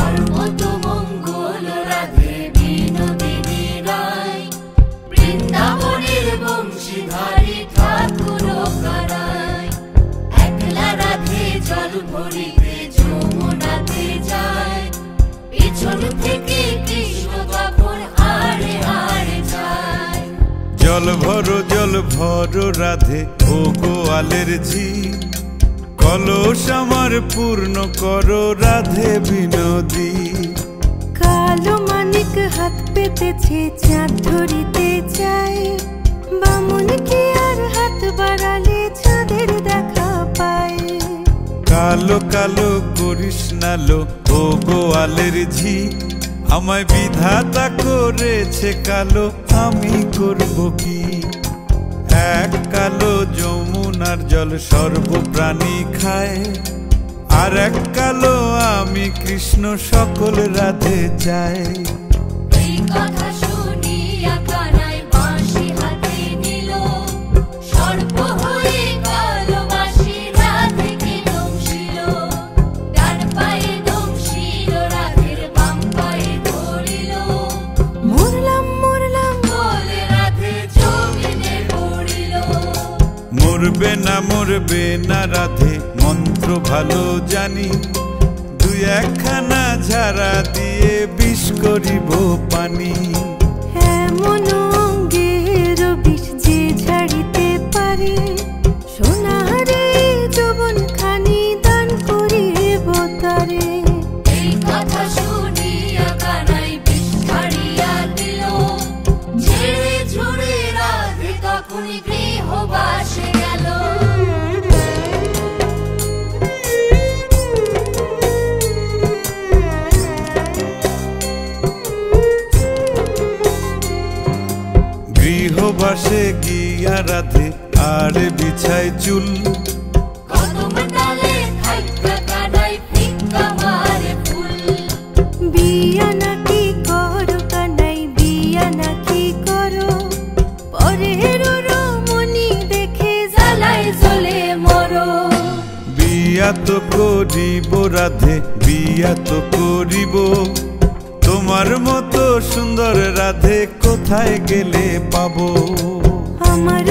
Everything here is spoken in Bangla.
সর্বতমঙ্গল রাধে বিনোদিনী রায়, বৃন্দাবনের বংশীধারী ঠাকুর কারায়। একলা রাধে জল ভরিতে যমুনাতে যায়, পিছন থেকে কৃষ্ণ তখন আড়ে আড়ে যায়। জল ভরো রাধে ও গোয়ালের ঝি, কলস আমার পূর্ণ করো রাধে বিনোদী। কালো মানিক হাত পেতেছে চাঁদ ধরিতে চায়, বামুন কি আর হাত বাড়ালে চাঁদের দেখা পায়। কালো কালো করিস নালো ও গোয়ালের ঝি, আমায় বিধাতা করেছে কালো, আমি করব কি। এক কালো যমুনার জল সর্বপ্রাণী খায়, আর এক কালো আমি কৃষ্ণ সকল রাধে চাই। এই কথা শুনিয়া কানাই বাঁশি হাতে নিল, সর্প হয়ে কালো বাঁশি রাধেকে দংশিল। ডান পায়ে দংশিল রাধের বাম পায়ে ধরিল, মরলাম মরলাম বলে রাধে জমিনে পড়িল। মরবে না রাধে মন্ত্র ভালো জানি, দুই একখানা ঝাড়া দিয়ে বিষ করিব পানি। এমন অঙ্গের বিষ যে ঝাড়িতে পারে, সোনারে যৌবন খানি দান করিব তারে। এই কথা শুনিয়া কানাই বিষ ছাড়িয়া দিল, ঝেড়ে ঝুড়ে রাধে তখনই গৃহবাসে গেল। গৃহবাসে গিয়া রাধে আর বিছায় চুল, কদম ডালে থাইকা কানাই ফিক্কা মারে ফুল। বিয়া নাকি করো কানাই বিয়া নাকি করো, পরের রমণী দেখে জ্বালায় জ্বলে মরো। বিয়া তো করিব রাধে বিয়া তো করিব, তোমার মতো সুন্দর রাধে কোথায় গেলে পাবো। আমার